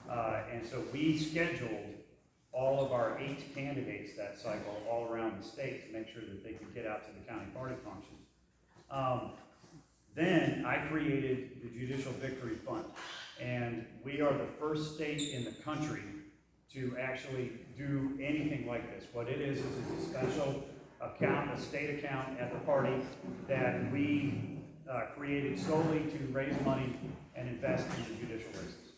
And so we scheduled all of our 8 candidates that cycle all around the state to make sure that they could get out to the county party functions. Then I created the Judicial Victory Fund, and we are the first state in the country to actually do anything like this. What it is it's a special account, a state account at the party that we created solely to raise money and invest in the judicial races.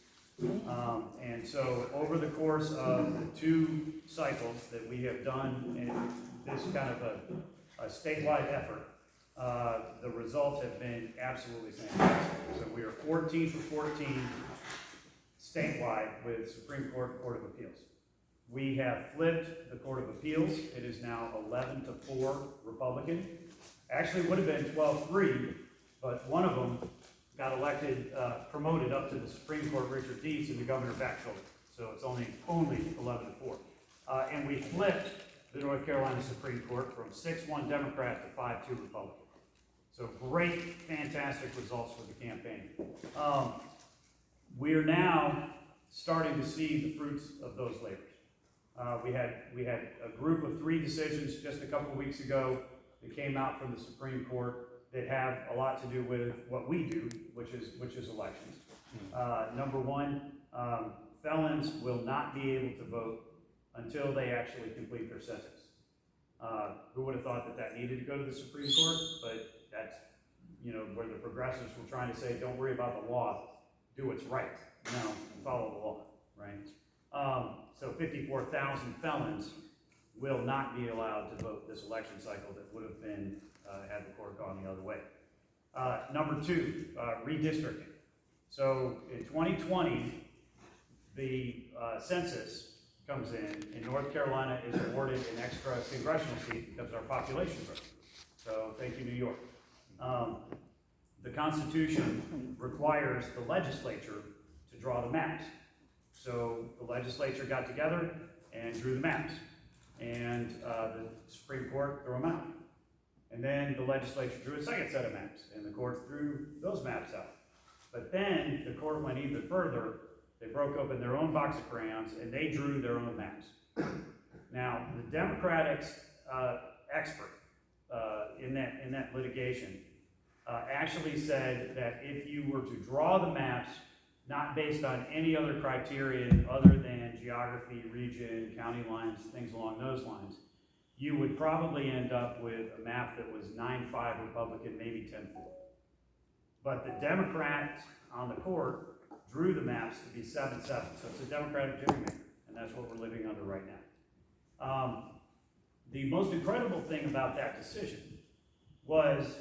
And so over the course of the 2 cycles that we have done in this kind of a statewide effort, the results have been absolutely fantastic. So we are 14 for 14 statewide with Supreme Court, Court of Appeals. We have flipped the Court of Appeals. It is now 11-4 Republican. Actually, it would have been 12-3, but one of them got elected, promoted up to the Supreme Court, Richard Deeds, and the governor backfilled. So it's only 11-4. And we flipped the North Carolina Supreme Court from 6-1 Democrat to 5-2 Republican. So great, fantastic results for the campaign. We are now starting to see the fruits of those labors. We had a group of 3 decisions just a couple of weeks ago that came out from the Supreme Court that have a lot to do with what we do, which is elections. Number 1, felons will not be able to vote until they actually complete their sentence. Who would have thought that needed to go to the Supreme Court? But that's, where the progressives were trying to say, don't worry about the law, do what's right. No, follow the law, right? So 54,000 felons will not be allowed to vote this election cycle that would have been had the court gone the other way. Number 2, redistricting. So in 2020, the census comes in North Carolina is awarded an extra congressional seat because our population grows. So thank you, New York. The Constitution requires the legislature to draw the maps. So the legislature got together and drew the maps. And the Supreme Court threw them out. And then the legislature drew a second set of maps, and the court threw those maps out. But then the court went even further. They broke open their own box of crayons, and they drew their own maps. Now, the Democratic expert in that litigation actually said that if you were to draw the maps, not based on any other criterion other than geography, region, county lines, things along those lines, you would probably end up with a map that was 9-5 Republican, maybe 10-4. But the Democrats on the court drew the maps to be 7-7, so it's a Democratic gerrymander, and that's what we're living under right now. The most incredible thing about that decision was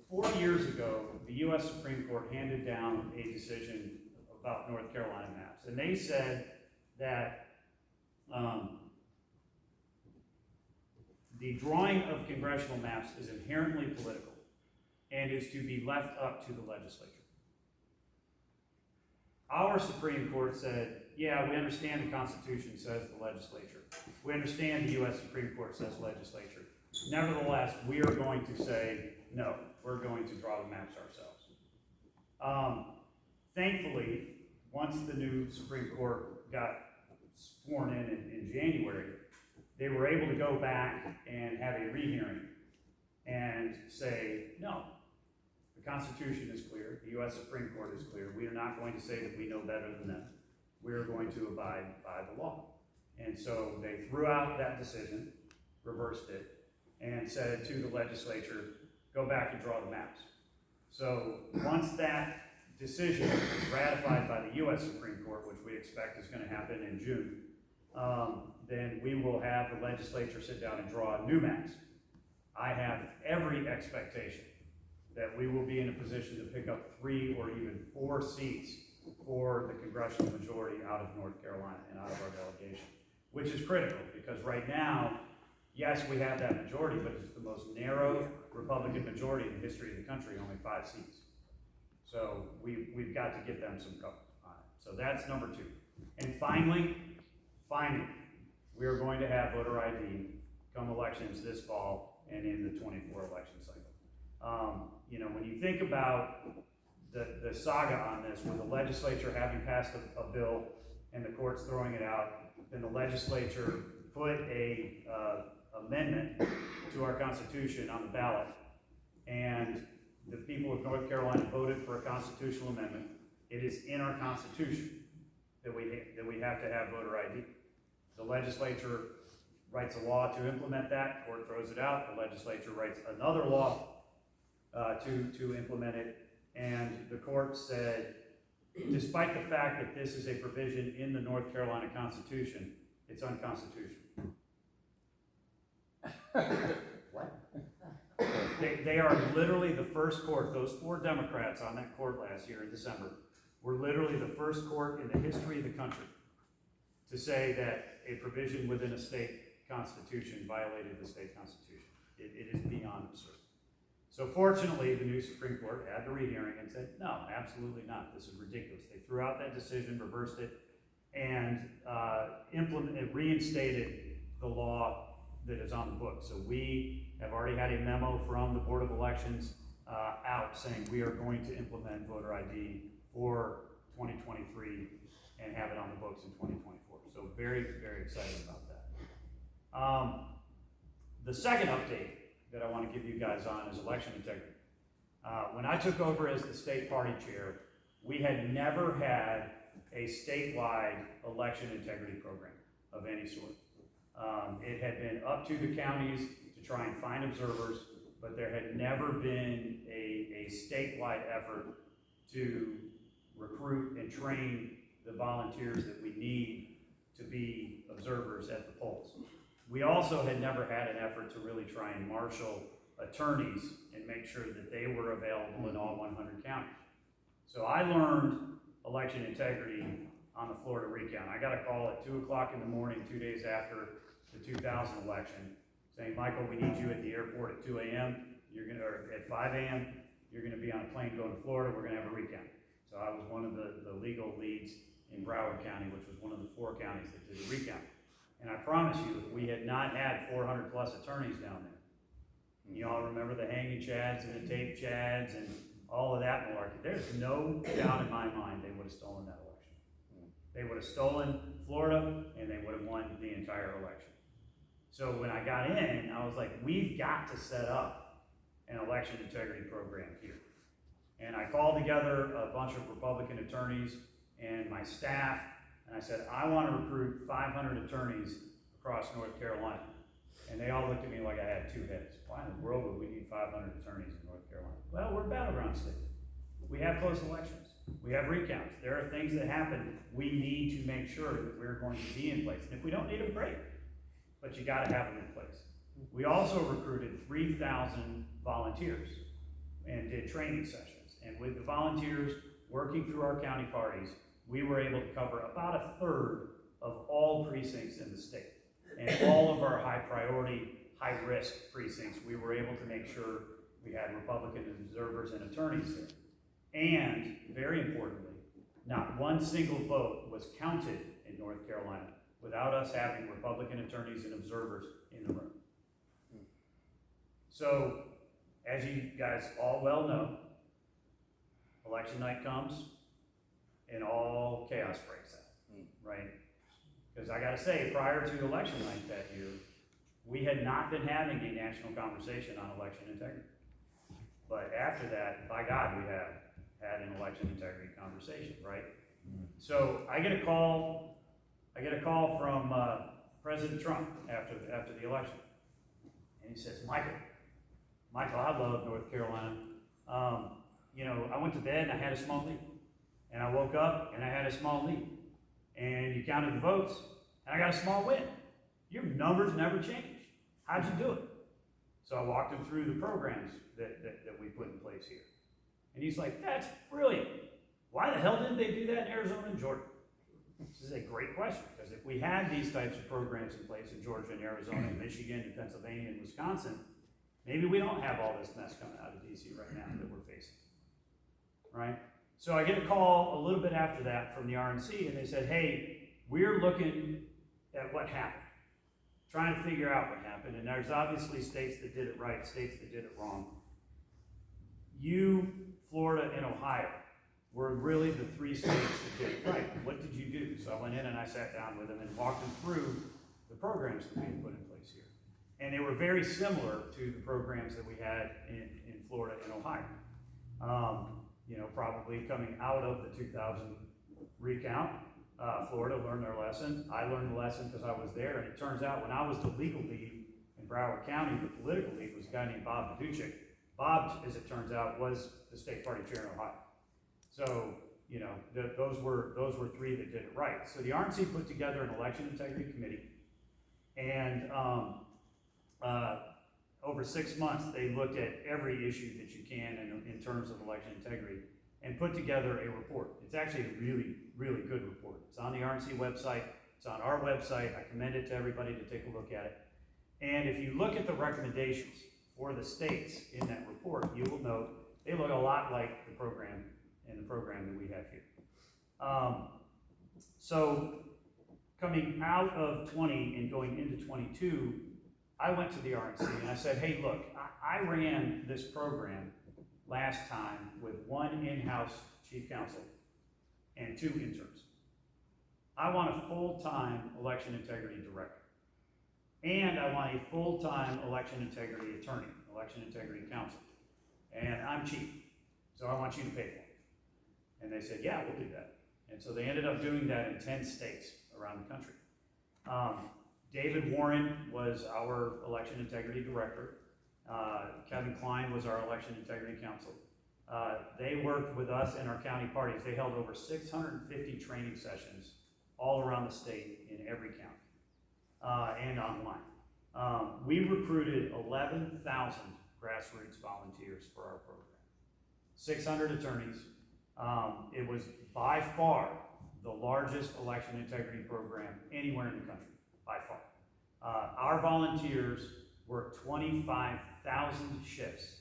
4 years ago, the U.S. Supreme Court handed down a decision about North Carolina maps, and they said that the drawing of congressional maps is inherently political and is to be left up to the legislature. Our Supreme Court said, yeah, we understand the Constitution says the legislature. We understand the U.S. Supreme Court says legislature. Nevertheless, we are going to say, no, we're going to draw the maps ourselves. Thankfully, once the new Supreme Court got sworn in January, they were able to go back and have a rehearing and say, no, the Constitution is clear, the U.S. Supreme Court is clear, we are not going to say that we know better than them. We are going to abide by the law. And so they threw out that decision, reversed it, and said to the legislature, go back and draw the maps. So once that decision is ratified by the U.S. Supreme Court, which we expect is going to happen in June, then we will have the legislature sit down and draw new maps. I have every expectation that we will be in a position to pick up 3 or even 4 seats for the congressional majority out of North Carolina and out of our delegation, which is critical because right now, yes, we have that majority, but it's the most narrow Republican majority in the history of the country, only 5 seats. So we've got to get them some cover on it. So that's number 2. And finally, we are going to have voter ID come elections this fall and in the 24 election cycle. When you think about the saga on this, with the legislature having passed a bill and the court's throwing it out, then the legislature put a amendment to our Constitution on the ballot, and the people of North Carolina voted for a constitutional amendment. It is in our Constitution that we have to have voter ID. The legislature writes a law to implement that, court throws it out, the legislature writes another law to implement it, and the court said, despite the fact that this is a provision in the North Carolina Constitution, it's unconstitutional. What? They are literally the first court, those 4 Democrats on that court last year in December, were literally the first court in the history of the country to say that a provision within a state constitution violated the state constitution. It is beyond absurd. So fortunately, the new Supreme Court had the rehearing and said, no, absolutely not. This is ridiculous. They threw out that decision, reversed it, and reinstated the law that is on the book. So we have already had a memo from the Board of Elections out saying we are going to implement voter ID for 2023 and have it on the books in 2024. So very, very excited about that. The second update that I want to give you guys on is election integrity. When I took over as the state party chair, we had never had a statewide election integrity program of any sort. It had been up to the counties to try and find observers, but there had never been a statewide effort to recruit and train the volunteers that we need to be observers at the polls. We also had never had an effort to really try and marshal attorneys and make sure that they were available in all 100 counties. So I learned election integrity on the Florida recount. I got a call at 2 o'clock in the morning, 2 days after the 2000 election, saying, Michael, we need you at the airport at 2 a.m. Or at 5 a.m. You're going to be on a plane going to Florida. We're going to have a recount. So I was one of the legal leads in Broward County, which was one of the 4 counties that did the recount. And I promise you, if we had not had 400 plus attorneys down there, you all remember the hanging chads and the tape chads and all of that malarkey, there's no doubt in my mind they would have stolen that election. They would have stolen Florida and they would have won the entire election. So when I got in, I was like, we've got to set up an election integrity program here. And I called together a bunch of Republican attorneys and my staff, and I said, I want to recruit 500 attorneys across North Carolina. And they all looked at me like I had 2 heads. Why in the world would we need 500 attorneys in North Carolina? Well, we're a battleground state. We have close elections. We have recounts. There are things that happen. We need to make sure that we're going to be in place. And if we don't need them, great. But you got to have them in place. We also recruited 3,000 volunteers and did training sessions. And with the volunteers working through our county parties, we were able to cover about 1/3 of all precincts in the state. And all of our high priority, high risk precincts, we were able to make sure we had Republican observers and attorneys there. And very importantly, not one single vote was counted in North Carolina without us having Republican attorneys and observers in the room. So, as you guys all well know, election night comes and all chaos breaks out, right? Because I gotta say, prior to election night that year, we had not been having a national conversation on election integrity. But after that, by God, we have had an election integrity conversation, right? So I get a call from President Trump after the election. And he says, Michael, I love North Carolina. I went to bed and I had a small lead. And I woke up and I had a small lead. And you counted the votes and I got a small win. Your numbers never change. How'd you do it? So I walked him through the programs that we put in place here. And he's like, that's brilliant. Why the hell didn't they do that in Arizona and Georgia? This is a great question, because if we had these types of programs in place in Georgia and Arizona and Michigan and Pennsylvania and Wisconsin, maybe we don't have all this mess coming out of DC right now that we're facing, right? So I get a call a little bit after that from the RNC, and they said, hey, we're looking at what happened, trying to figure out what happened, and there's obviously states that did it right, states that did it wrong. You, Florida, and Ohio were really the 3 states that did it right. What did you do? So I went in and I sat down with them and walked them through the programs that we had put in place here. And they were very similar to the programs that we had in Florida and Ohio. You know, probably coming out of the 2000 recount, Florida learned their lesson. I learned the lesson because I was there, and it turns out when I was the legal lead in Broward County, the political lead was a guy named Bob Paduchik. Bob, as it turns out, was the state party chair in Ohio. So, you know, those were 3 that did it right. So the RNC put together an election integrity committee, and over 6 months, they looked at every issue that you can in terms of election integrity and put together a report. It's actually a really, really good report. It's on the RNC website. It's on our website. I commend it to everybody to take a look at it. And if you look at the recommendations for the states in that report, you will note they look a lot like the program that we have here. So coming out of 20 and going into 22, I went to the RNC and I said, hey, look, I ran this program last time with 1 in-house chief counsel and 2 interns. I want a full-time election integrity director. And I want a full-time election integrity attorney, election integrity counsel. And I'm cheap, so I want you to pay for it. And they said, yeah, we'll do that. And so they ended up doing that in 10 states around the country. David Warren was our election integrity director. Kevin Klein was our election integrity counsel. They worked with us and our county parties. They held over 650 training sessions all around the state in every county and online. We recruited 11,000 grassroots volunteers for our program. 600 attorneys. It was by far the largest election integrity program anywhere in the country, by far. Our volunteers worked 25,000 shifts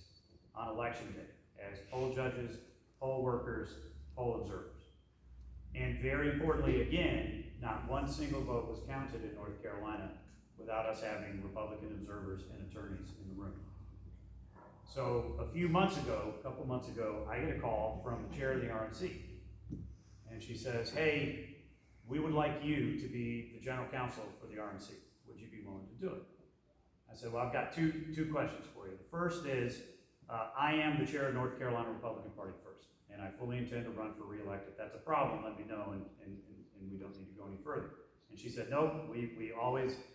on election day as poll judges, poll workers, poll observers. And very importantly, again, not one single vote was counted in North Carolina without us having Republican observers and attorneys in the room. So a couple months ago, I get a call from the chair of the RNC. And she says, hey, we would like you to be the general counsel for the RNC. Would you be willing to do it? I said, well, I've got two questions for you. The first is, I am the chair of North Carolina Republican Party first, and I fully intend to run for re-elect. If that's a problem, let me know, and we don't need to go any further. And she said, nope,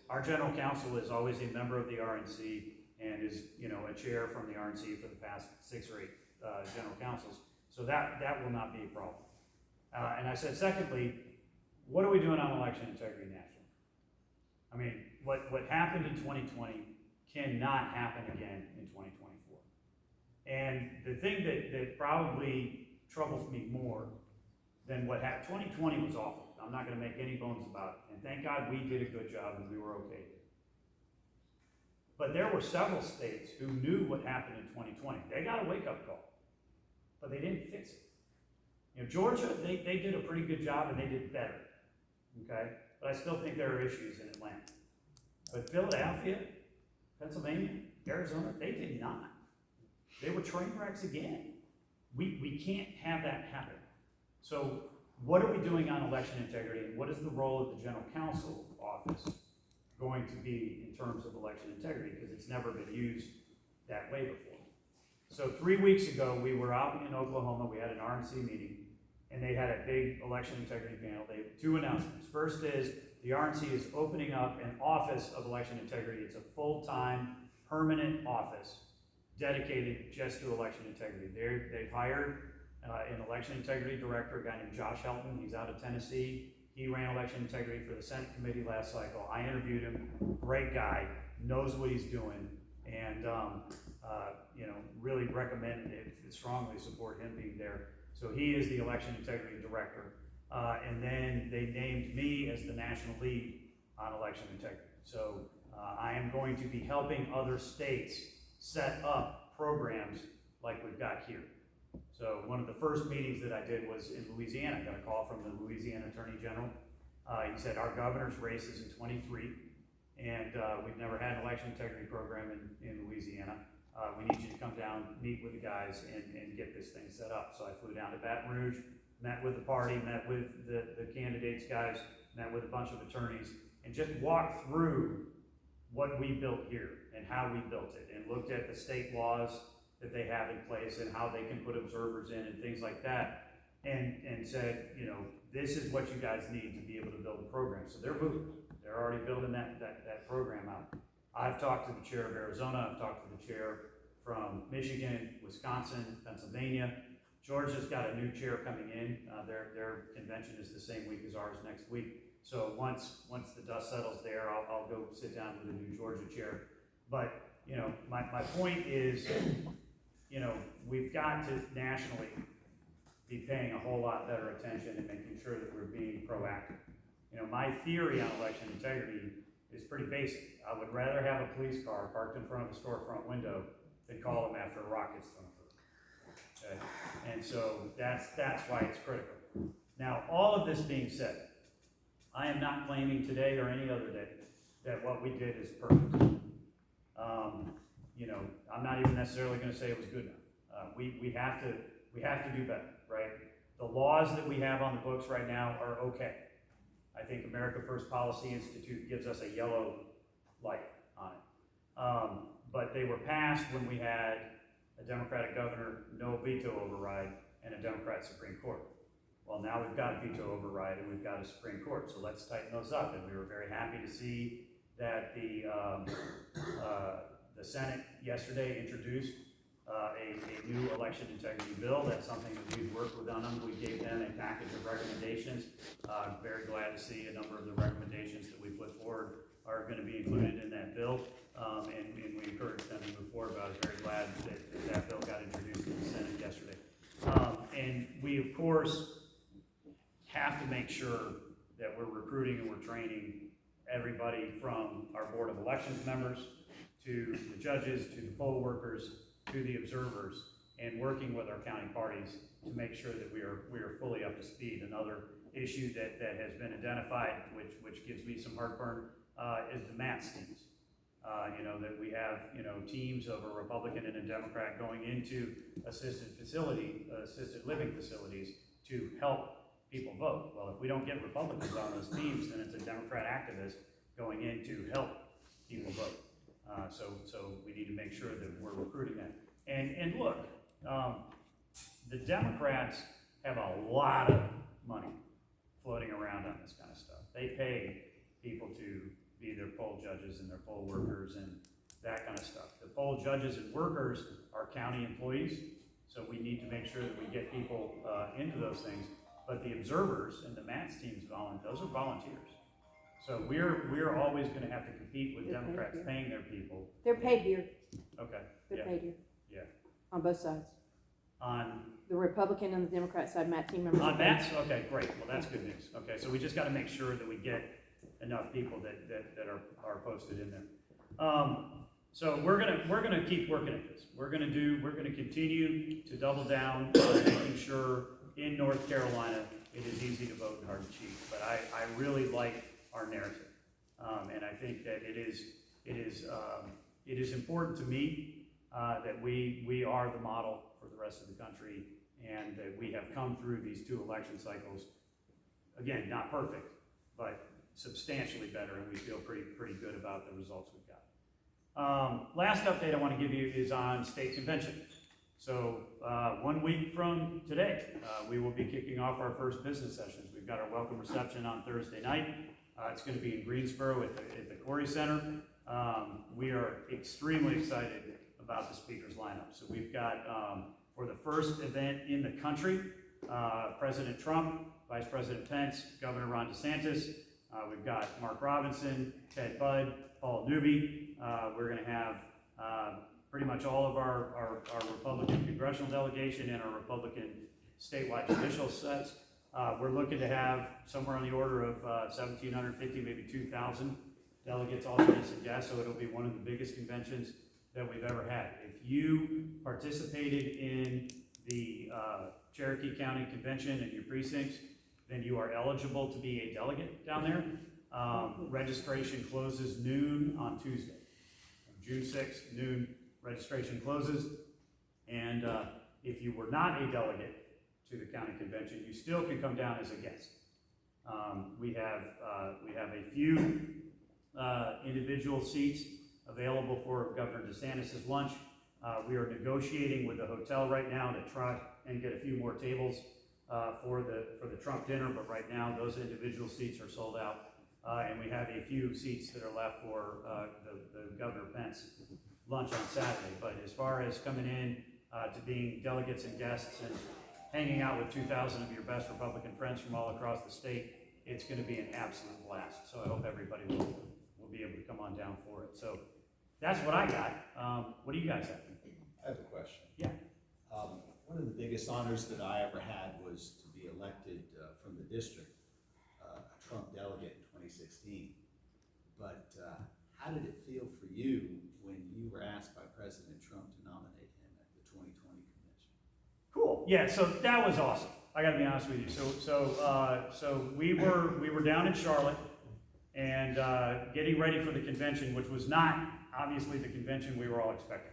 our general counsel is always a member of the RNC and is, you know, a chair from the RNC for the past 6 or 8 general counsels. So that will not be a problem. And I said, secondly, what are we doing on election integrity nationally? I mean, what happened in 2020 cannot happen again in 2024. And the thing that probably troubles me more than what happened, 2020 was awful. I'm not going to make any bones about it. And thank God we did a good job and we were okay. But there were several states who knew what happened in 2020. They got a wake-up call, but they didn't fix it. You know, Georgia, they did a pretty good job and they did better, okay? But I still think there are issues in Atlanta. But Philadelphia, Pennsylvania, Arizona, they did not. They were train wrecks again. We can't have that happen. So what are we doing on election integrity, and what is the role of the general counsel office going to be in terms of election integrity? Because it's never been used that way before. So 3 weeks ago, we were out in Oklahoma. We had an RNC meeting, and they had a big election integrity panel. They had 2 announcements. First is the RNC is opening up an office of election integrity. It's a full-time, permanent office dedicated just to election integrity. They've hired an election integrity director, a guy named Josh Helton. He's out of Tennessee. He ran election integrity for the Senate committee last cycle. I interviewed him. Great guy, knows what he's doing, and you know, really recommend it, strongly support him being there. So he is the election integrity director. And then they named me as the national lead on election integrity. So I am going to be helping other states set up programs like we've got here. So one of the first meetings that I did was in Louisiana. I got a call from the Louisiana Attorney General. He said, our governor's race is in 23, and we've never had an election integrity program in Louisiana. we need you to come down, meet with the guys, and get this thing set up. So I flew down to Baton Rouge, met with the party, met with the candidates guys, met with a bunch of attorneys, and just walked through what we built here and how we built it, and looked at the state laws that they have in place and how they can put observers in and things like that, and said, you know, this is what you guys need to be able to build a program. So they're moving. They're already building that program out. I've talked to the chair of Arizona, I've talked to the chair from Michigan, Wisconsin, Pennsylvania. Georgia's got a new chair coming in. Their convention is the same week as ours next week. So once the dust settles there, I'll go sit down with the new Georgia chair. But, you know, my point is, you know, we've got to nationally be paying a whole lot better attention and making sure that we're being proactive. You know, my theory on election integrity is pretty basic. I would rather have a police car parked in front of a storefront window than call them after a rock gets thrown through. Okay? And so that's why it's critical. Now, all of this being said, I am not claiming today or any other day that what we did is perfect. You know, I'm not even necessarily going to say it was good enough. We have to do better, right? The laws that we have on the books right now are okay. I think America First Policy Institute gives us a yellow light on it. But they were passed when we had a Democratic governor, no veto override, and a Democrat Supreme Court. Well, now we've got a veto override and we've got a Supreme Court, so let's tighten those up. And we were very happy to see that the Senate yesterday introduced a new election integrity bill. That's something that we've worked with on them. We gave them a package of recommendations. Very glad to see a number of the recommendations that we put forward are going to be included in that bill, and we encourage them to move forward. But I was very glad that bill got introduced in the Senate yesterday. And we, of course, have to make sure that we're recruiting and we're training everybody from our Board of Elections members to the judges, to the poll workers, to the observers, and working with our county parties to make sure that we are fully up to speed. Another issue that has been identified, which gives me some heartburn, is the MATS teams. You know, that we have, you know, teams of a Republican and a Democrat going into assisted living facilities to help people vote. Well, if we don't get Republicans on those teams, then it's a Democrat activist going in to help people vote. So we need to make sure that we're recruiting that. And look, the Democrats have a lot of money floating around on this kind of stuff. They pay people to be their poll judges and their poll workers and that kind of stuff. The poll judges and workers are county employees, so we need to make sure that we get people into those things. But the observers and the MATS teams, those are volunteers. So we're always going to have to compete with Democrats paying their people. They're paid here. Okay. They're paid here. Yeah. On both sides. On the Republican and the Democrat side, MAT team members. On MATS? Okay, great. Well, that's good news. Okay, so we just got to make sure that we get enough people that are posted in there. So we're gonna keep working at this. We're gonna continue to double down on making sure in North Carolina it is easy to vote and hard to cheat. But I really like our narrative, and I think that it is important to me that we are the model for the rest of the country, and that we have come through these 2 election cycles. Again, not perfect, but substantially better, and we feel pretty good about the results we've got. Last update I want to give you is on state convention. So 1 week from today, we will be kicking off our first business sessions. We've got our welcome reception on Thursday night. It's going to be in Greensboro at the Corey Center. We are extremely excited about the speakers lineup. So we've got, for the first event in the country, President Trump, Vice President Pence, Governor Ron DeSantis. We've got Mark Robinson, Ted Budd, Paul Newby. We're going to have pretty much all of our Republican congressional delegation and our Republican statewide judicial sets. We're looking to have somewhere on the order of 1,750, maybe 2,000 delegates, alternates, and guests, so it'll be one of the biggest conventions that we've ever had. If you participated in the Cherokee County Convention in your precincts, then you are eligible to be a delegate down there. Registration closes noon on Tuesday, June 6th, noon registration closes. And if you were not a delegate to the county convention, you still can come down as a guest. We have a few individual seats available for Governor DeSantis' lunch. We are negotiating with the hotel right now to try and get a few more tables for the Trump dinner, but right now those individual seats are sold out. And we have a few seats that are left for the Governor Pence lunch on Saturday. But as far as coming in to being delegates and guests and hanging out with 2,000 of your best Republican friends from all across the state, it's going to be an absolute blast. So I hope everybody will be able to come on down for it. So that's what I got. What do you guys have? I have a question. Yeah. One of the biggest honors that I ever had was to be elected from the district, a Trump delegate in 2016. But how did it feel for you when you were asked by President Trump to nominate him at the 2020 convention? Cool. Yeah. So that was awesome. I got to be honest with you. So we were down in Charlotte and getting ready for the convention, which was not obviously the convention we were all expecting.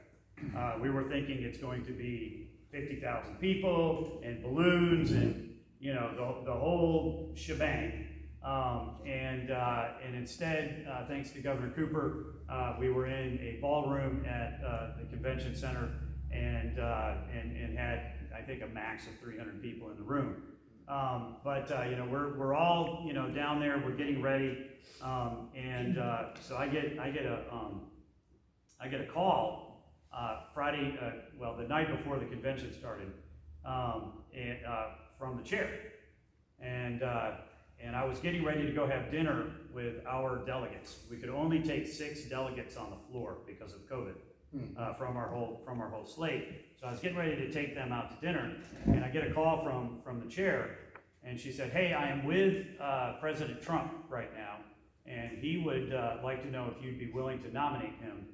We were thinking it's going to be 50,000 people and balloons and, you know, the whole shebang. And instead, thanks to Governor Cooper, we were in a ballroom at the convention center and had, I think, a max of 300 people in the room. You know, we're all, you know, down there. We're getting ready, so I get a call Friday, the night before the convention started, from the chair, and I was getting ready to go have dinner with our delegates. We could only take 6 delegates on the floor because of COVID from our whole slate. So I was getting ready to take them out to dinner, and I get a call from the chair, and she said, "Hey, I am with President Trump right now, and he would like to know if you'd be willing to nominate him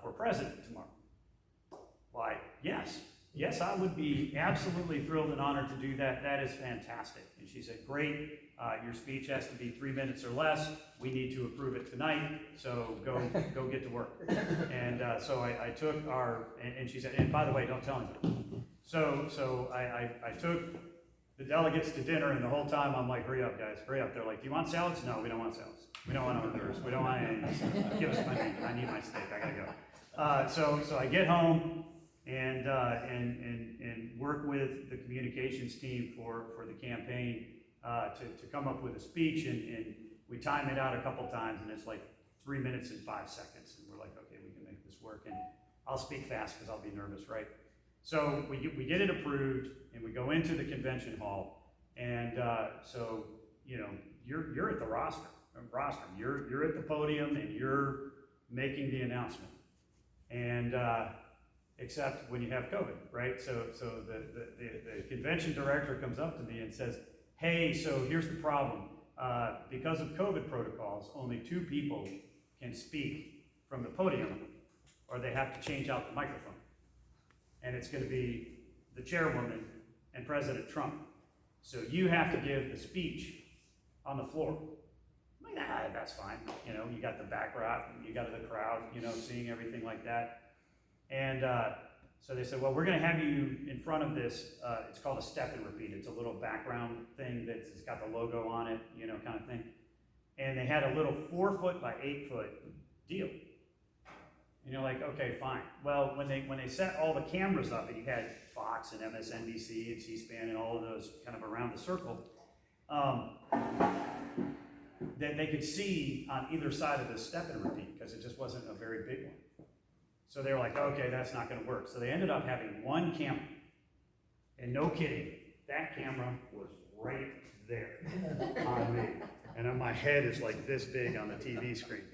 for president tomorrow." Why, yes, I would be absolutely thrilled and honored to do that. That is fantastic. And she said, "Great, your speech has to be 3 minutes or less. We need to approve it tonight, so go get to work." And so I took and she said, "And by the way, don't tell anybody." So I took the delegates to dinner, and the whole time I'm like, "Hurry up, guys, hurry up." They're like, "Do you want salads?" "No, we don't want salads. We don't want hors d'oeuvres. We don't want anything. Give us my meat. I need my steak. I gotta go." So I get home and work with the communications team for the campaign to come up with a speech, and we time it out a couple times, and it's like 3 minutes and 5 seconds, and we're like, okay, we can make this work, and I'll speak fast because I'll be nervous, right? So we get it approved, and we go into the convention hall, and so you know you're at the rostrum, you're at the podium, and you're making the announcement, and except when you have COVID, right? So the convention director comes up to me and says, "Hey, so here's the problem. Because of COVID protocols, only 2 people can speak from the podium, or they have to change out the microphone. And it's going to be the chairwoman and President Trump. So you have to give the speech on the floor." I'm like, "Nah, that's fine. You know, you got the backdrop, you got the crowd, you know, seeing everything like that." And so they said, "Well, we're going to have you in front of this. It's called a step and repeat. It's a little background thing that's got the logo on it, you know, kind of thing." And they had a little 4-foot by 8-foot deal. And you're like, okay, fine. Well, when they set all the cameras up, and you had Fox and MSNBC and C-SPAN and all of those kind of around the circle, that they could see on either side of the step and repeat because it just wasn't a very big one. So they were like, okay, that's not going to work. So they ended up having 1 camera. And no kidding, that camera was right there on me. And then my head is like this big on the TV screen.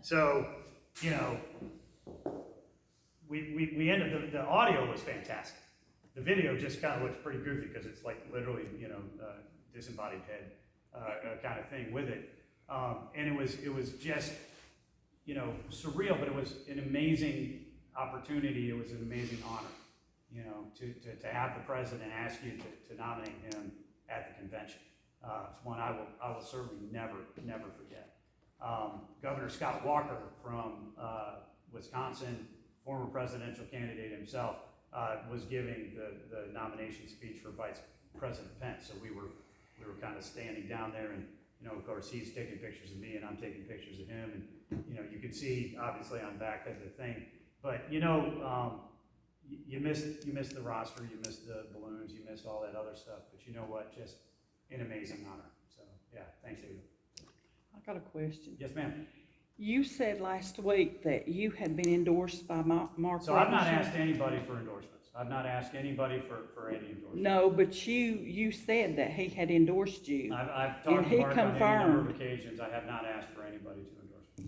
So, you know, we ended, the audio was fantastic. The video just kind of looks pretty goofy because it's like literally, you know, disembodied head kind of thing with it. And it was just, you know, surreal, but it was an amazing opportunity. It was an amazing honor, you know, to have the president ask you to nominate him at the convention. It's one I will certainly never forget. Governor Scott Walker from Wisconsin, former presidential candidate himself, was giving the nomination speech for Vice President Pence. So we were kind of standing down there, and of course, he's taking pictures of me, and I'm taking pictures of him, and you can see obviously I'm back at the thing, but you missed the roster, you missed the balloons, you missed all that other stuff. But you know what? Just an amazing honor. So yeah, thanks, David. I got a question. Yes, ma'am. You said last week that you had been endorsed by Mark So I've not Robertson. asked anybody for endorsements. I've not asked anybody for any endorsements. No, but you said that he had endorsed you. I've And talked he to Mark on any number of confirmed. occasions. I have not asked for anybody to endorse me.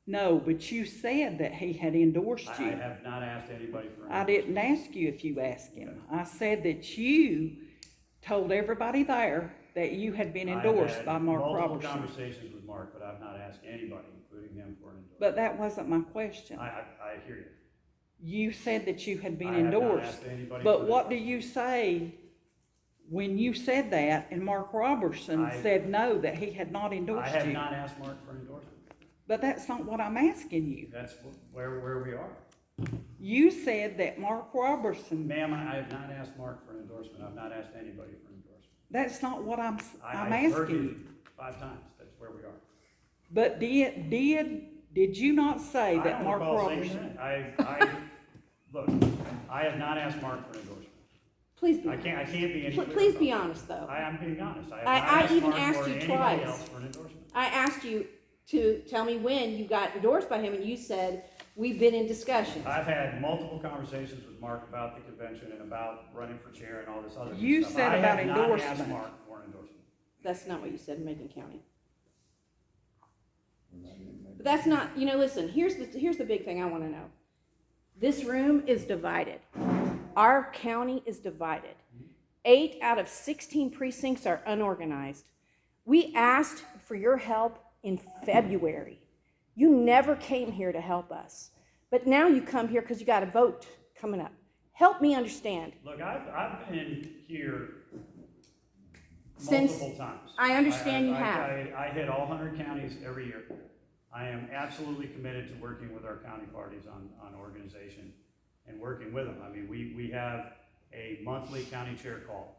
No, but you said that he had endorsed I you. have not asked anybody for I endorsement. didn't ask you if you asked him. I said that you told everybody there that you had been endorsed by Mark I have had multiple Robertson. conversations with Mark, but I've not asked anybody, including him, for an endorsement. But that wasn't my question. I hear you. You said that you had been I have not endorsed. asked anybody But for what do endorsement. you say when you said that and Mark Robertson I- said no, that he had not I endorsed have you? not asked Mark for endorsement. But that's not what I'm asking you. That's where we are. You said that Mark Robertson, Ma'am, I have not asked Mark for endorsement. I've not asked anybody for endorsement. that's not what I'm I've heard asking you you. 5 times. That's where we are. But did you not say I that don't Mark recall saying Robertson? that. Look, I have not asked Mark for endorsement. Please be I can't be any clearer Please about be it. honest, though. I am being honest. I have I not asked even Mark asked or you anybody twice. else for an endorsement. I asked you to tell me when you got endorsed by him, and you said, we've been in discussions. I've had multiple conversations with Mark about the convention and about running for chair and all this other You stuff. said about I have not asked endorsement. Mark for an endorsement. That's not what you said in Macon County. But that's not, listen, here's the big thing I want to know. This room is divided. Our county is divided. 8 out of 16 precincts are unorganized. We asked for your help in February. You never came here to help us. But now you come here because you got a vote coming up. Help me understand. Look, I've been here Since- multiple times. I understand you I- have. I hit all 100 counties every year. I am absolutely committed to working with our county parties on organization and working with them. I mean, we have a monthly county chair call.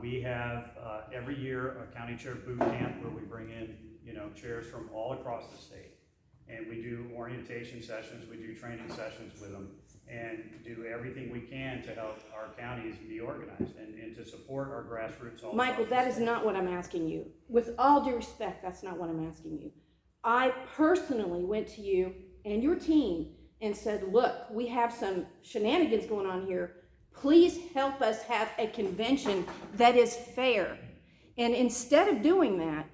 We have every year a county chair boot camp where we bring in, chairs from all across the state. And we do orientation sessions, we do training sessions with them, and do everything we can to help our counties be organized and to support our grassroots all Michael, across the that is state. not what I'm asking you. With all due respect, that's not what I'm asking you. I personally went to you and your team and said, look, we have some shenanigans going on here. Please help us have a convention that is fair. And instead of doing that,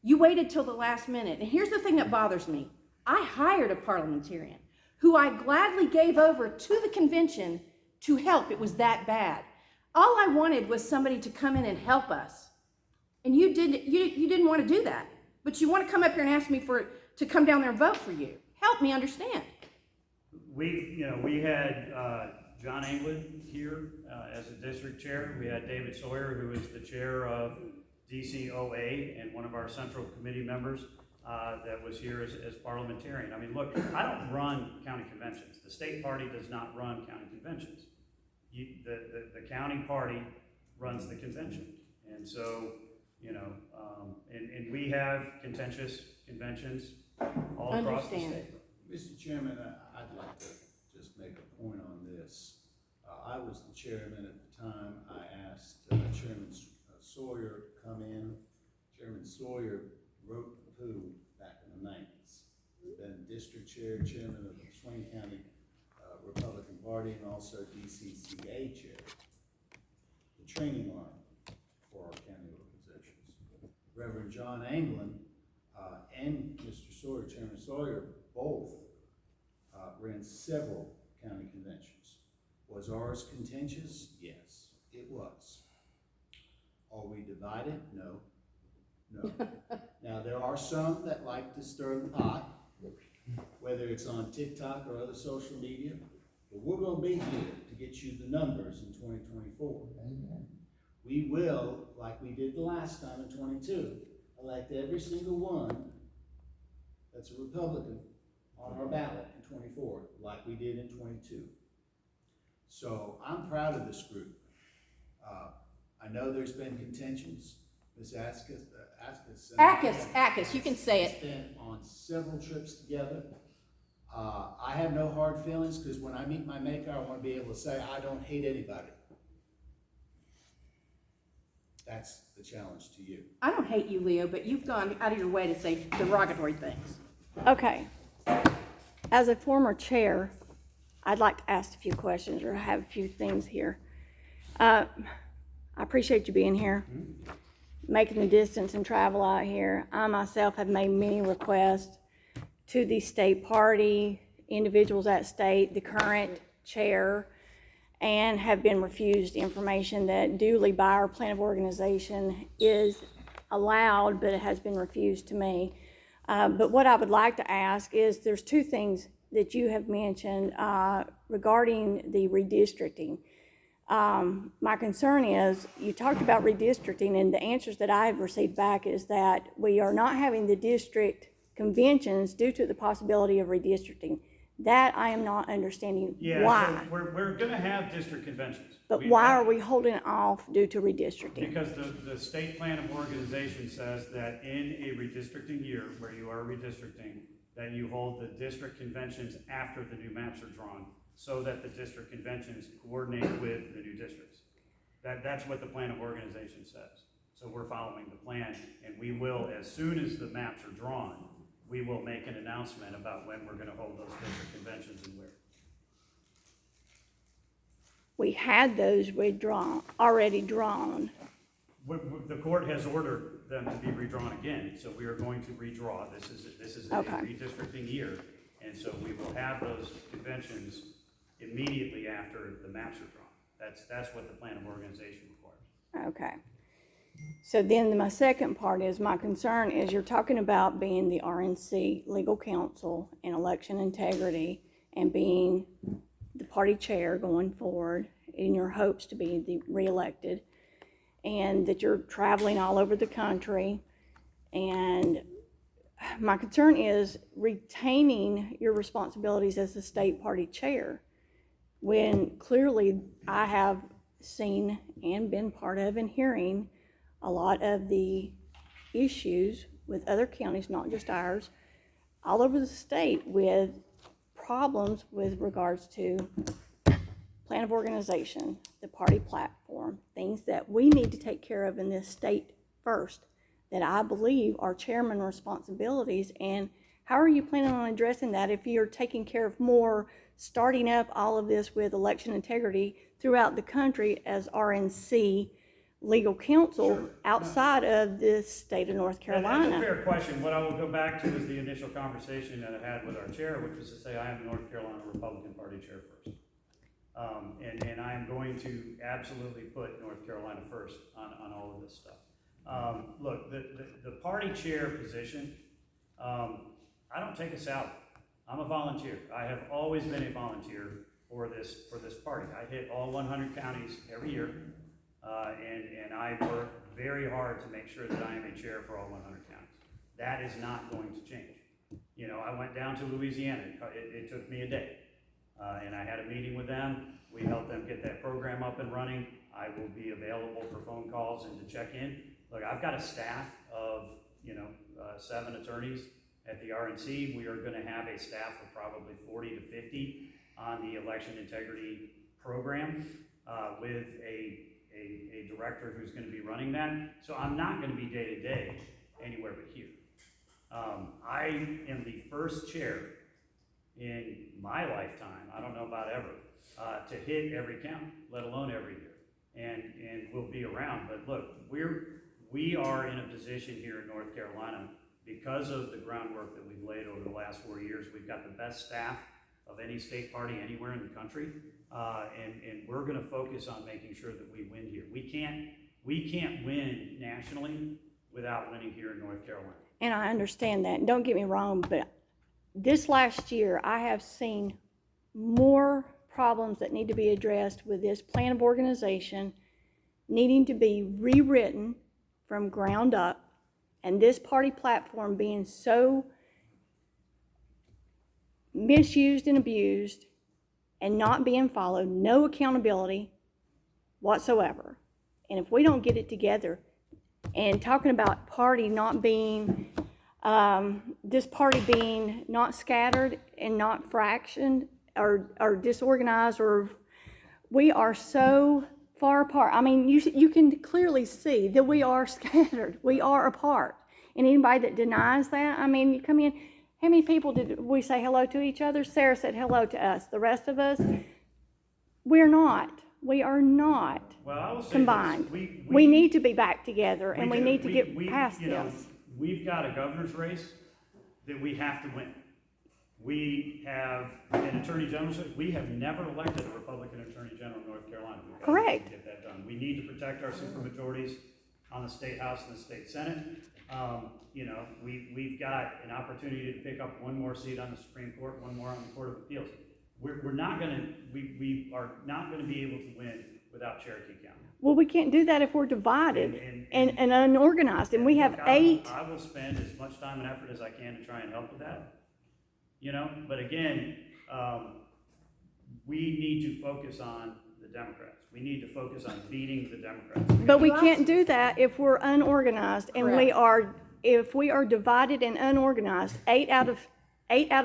you waited till the last minute. And here's the thing that bothers me. I hired a parliamentarian who I gladly gave over to the convention to help. It was that bad. All I wanted was somebody to come in and help us. And you didn't want to do that. But you want to come up here and ask me to come down there and vote for you. Help me understand. We had John Anglin here as a district chair. We had David Sawyer, who is the chair of DCOA and one of our central committee members that was here as parliamentarian. I mean, look, I don't run county conventions. The state party does not run county conventions. The county party runs the convention. And so, and we have contentious conventions all across the Understand. state. Mr. Chairman, I'd like to just make a point on this. I was the chairman at the time. I asked Chairman Sawyer to come in. Chairman Sawyer wrote the poo back in the 90s. He's been district chair, chairman of the Swain County Republican Party, and also DCCA chair, the training arm for our county organizations. Reverend John Anglin and Mr. Sawyer, Chairman Sawyer, both ran several county conventions. Was ours contentious? Yes, it was. Are we divided? No. Now, there are some that like to stir the pot, whether it's on TikTok or other social media, but we're gonna be here to get you the numbers in 2024. Amen. We will, like we did the last time in 22, elect every single one that's a Republican on our ballot in '24 like we did in '22. So I'm proud of this group. I know there's been contentions. Ms. Akis, you can say has it. been on several trips together. I have no hard feelings because when I meet my maker, I want to be able to say I don't hate anybody. That's the challenge to you. I don't hate you, Leo, but you've gone out of your way to say derogatory things. Okay. As a former chair, I'd like to ask a few questions or have a few things here. I appreciate you being here, making the distance and travel out here. I myself have made many requests to the state party, individuals at state, the current chair, and have been refused information that duly by our plan of organization is allowed, but it has been refused to me. But what I would like to ask is, there's two things that you have mentioned regarding the redistricting. My concern is, you talked about redistricting, and the answers that I've received back is that we are not having the district conventions due to the possibility of redistricting. That I am not understanding why. So we're gonna have district conventions. But why are we holding it off due to redistricting? Because the state plan of organization says that in a redistricting year, where you are redistricting, that you hold the district conventions after the new maps are drawn, so that the district conventions coordinate with the new districts. That's what the plan of organization says. So we're following the plan, and we will, as soon as the maps are drawn, we will make an announcement about when we're gonna hold those district conventions and where. We had those already drawn. The court has ordered them to be redrawn again, so we are going to redraw. This is a Okay. redistricting year, and so we will have those conventions immediately after the maps are drawn. That's what the plan of organization requires. Okay. So then my second part is, my concern is, you're talking about being the RNC legal counsel and election integrity and being the party chair going forward in your hopes to be reelected, and that you're traveling all over the country. And my concern is retaining your responsibilities as the state party chair, when clearly I have seen and been part of and hearing a lot of the issues with other counties, not just ours, all over the state, with problems with regards to plan of organization, the party platform, things that we need to take care of in this state first, that I believe are chairman responsibilities. And how are you planning on addressing that if you're taking care of more, starting up all of this with election integrity throughout the country as RNC legal counsel? Sure. Outside of this state of North Carolina? That's a fair question. What I will go back to is the initial conversation that I had with our chair, which was to say I am the North Carolina Republican Party chair first. And I am going to absolutely put North Carolina first on all of this stuff. Look, the party chair position, I don't take a salary. I'm a volunteer. I have always been a volunteer for this party. I hit all 100 counties every year. And I work very hard to make sure that I am a chair for all 100 counties. That is not going to change. You know, I went down to Louisiana. It took me a day. And I had a meeting with them. We helped them get that program up and running. I will be available for phone calls and to check in. Look, I've got a staff of, 7 attorneys at the RNC. We are gonna have a staff of probably 40 to 50 on the election integrity program with a director who's gonna be running that. So I'm not gonna be day to day anywhere but here. I am the first chair in my lifetime, I don't know about ever, to hit every county, let alone every year. And we'll be around, but look, we are in a position here in North Carolina because of the groundwork that we've laid over the last 4 years. We've got the best staff of any state party anywhere in the country. And we're gonna focus on making sure that we win here. We can't win nationally without winning here in North Carolina. And I understand that. Don't get me wrong, but this last year, I have seen more problems that need to be addressed with this plan of organization needing to be rewritten from ground up, and this party platform being so misused and abused and not being followed, no accountability whatsoever. And if we don't get it together, and talking about party not being, this party being not scattered and not fractioned or disorganized, or we are so far apart. I mean, you can clearly see that we are scattered. We are apart. And anybody that denies that, I mean, you come in, how many people did we say hello to each other? Sarah said hello to us. The rest of us, we're not. We are not Well, I will say combined. this. We need to be back together, and we do. need to get We- past you know, this. We've got a governor's race that we have to win. We have an attorney general, we have never elected a Republican attorney general in North Carolina. We've got to Correct. get that done. We need to protect our supermajorities on the state house and the state senate. You know, we've got an opportunity to pick up one more seat on the Supreme Court, one more on the Court of Appeals. We're not gonna, we are not gonna be able to win without Cherokee County. Well, we can't do that if we're divided And- and unorganized, and we have Look, 8. I will spend as much time and effort as I can to try and help with that. You know, but again, we need to focus on the Democrats. We need to focus on beating the Democrats. But we can't do that if we're unorganized, and if we are divided and unorganized. 8 out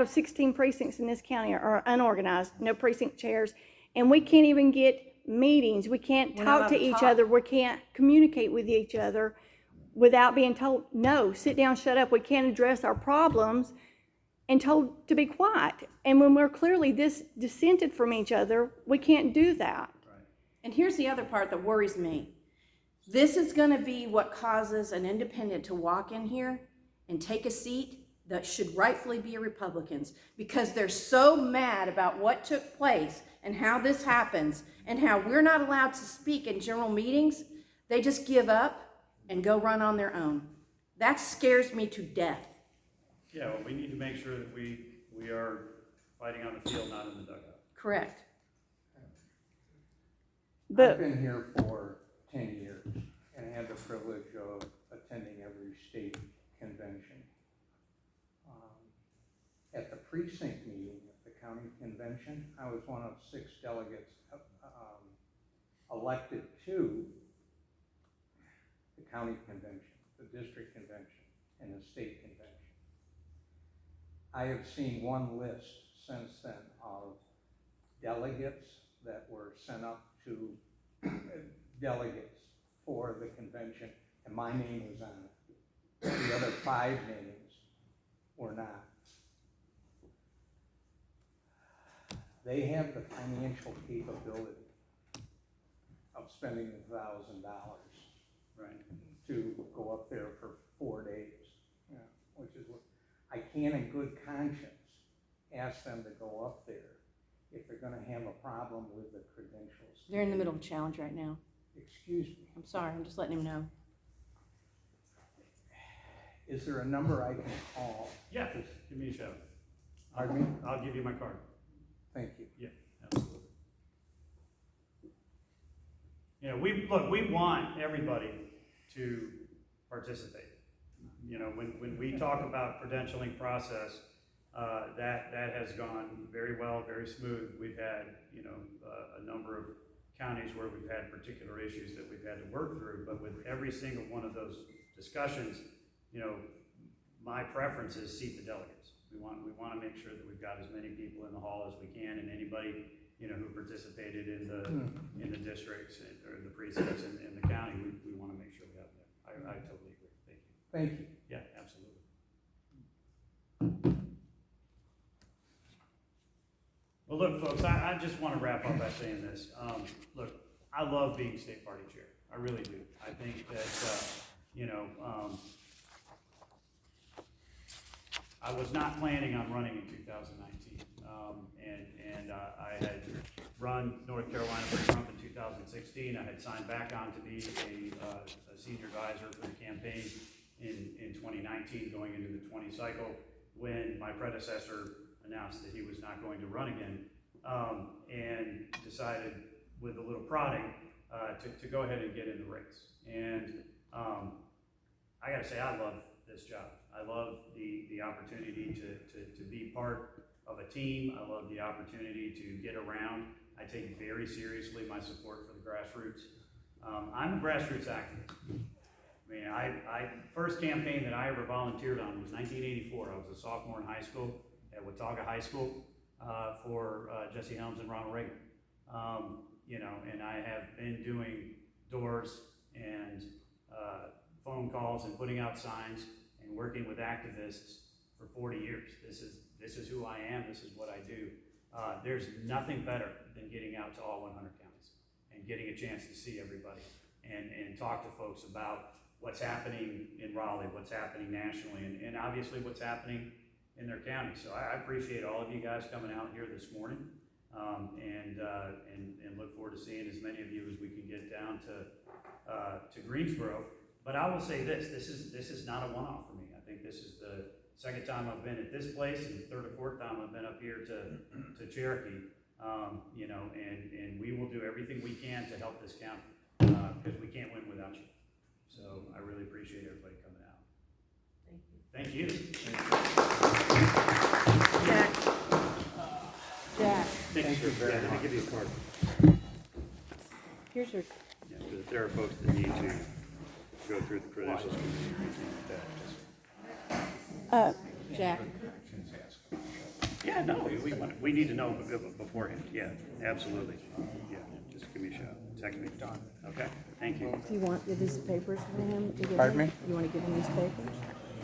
of 16 precincts in this county are unorganized, no precinct chairs, and we can't even get meetings. We can't talk to each other. We can't communicate with each other without being told, no, sit down, shut up. We can't address our problems and told to be quiet. And when we're clearly this dissented from each other, we can't do that. And here's the other part that worries me. This is gonna be what causes an independent to walk in here and take a seat that should rightfully be a Republican's, because they're so mad about what took place and how this happens and how we're not allowed to speak in general meetings. They just give up and go run on their own. That scares me to death. Yeah, well, we need to make sure that we are fighting on the field, not in the dugout. Correct. But I've been here for 10 years and had the privilege of attending every state convention. At the precinct meeting at the county convention, I was one of 6 delegates elected to the county convention, the district convention, and the state convention. I have seen one list since then of delegates that were sent up to delegates for the convention, and my name was on it. The other 5 names were not. They have the financial capability of spending $1,000 Right. to go up there for 4 days, which is what, I can't in good conscience ask them to go up there if they're gonna have a problem with the credentials. They're in the middle of a challenge right now. Excuse me, I'm sorry, I'm just letting him know. is there a number I can call? Yeah, give me a shout. Pardon me? I'll give you my card. Thank you. Yeah, absolutely. You know, we want everybody to participate. You know, when we talk about credentialing process, that has gone very well, very smooth. We've had, you know, a number of counties where we've had particular issues that we've had to work through, but with every single one of those discussions, you know, my preference is seat the delegates. We want to make sure that we've got as many people in the hall as we can, and anybody, you know, who participated in the districts or the precincts in the county, we want to make sure we have that. I totally agree. Thank you. Thank you. Yeah, absolutely. Well, look, folks, I just want to wrap up by saying this. Look, I love being state party chair. I really do. I think that, you know, I was not planning on running in 2019. And I had run North Carolina for Trump in 2016. I had signed back on to be a senior advisor for the campaign in 2019, going into the 20 cycle, when my predecessor announced that he was not going to run again, and decided with a little prodding to go ahead and get in the race. And I gotta say, I love this job. I love the opportunity to be part of a team. I love the opportunity to get around. I take very seriously my support for the grassroots. I'm a grassroots activist. I mean, first campaign that I ever volunteered on was 1984. I was a sophomore in high school at Watauga High School for Jesse Helms and Ronald Reagan. You know, and I have been doing doors and phone calls and putting out signs and working with activists for 40 years. This is who I am. This is what I do. There's nothing better than getting out to all 100 counties and getting a chance to see everybody and talk to folks about what's happening in Raleigh, what's happening nationally, and obviously what's happening in their county. So I appreciate all of you guys coming out here this morning, and look forward to seeing as many of you as we can get down to Greensboro. But I will say this is not a one-off for me. I think this is the second time I've been at this place, and the third or fourth time I've been up here to Cherokee. You know, and we will do everything we can to help this county, because we can't win without you. So I really appreciate everybody coming out. Thank you. Jack, Thank you very much. Let me give you a card. here's your, Yeah, because if there are folks that need to go through the credentials committee or anything like that. Jack. Yeah, no, we need to know beforehand. Yeah, absolutely. Yeah, just give me a shout. Text me. Done. Okay, thank you. Do you want these papers for him to give Pardon him? me? You want to give him these papers?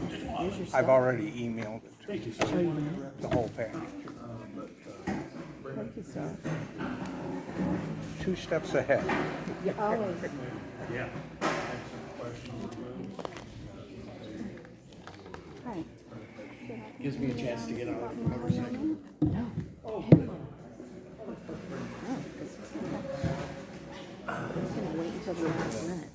Here's your I've stuff. already emailed it, Thank you, sir. the whole package. Thank you, sir. 2 steps ahead. Yeah, always. Yeah. Right. Gives me a chance to get out of the motorcycle. No. Oh. I'm gonna wait until the last minute.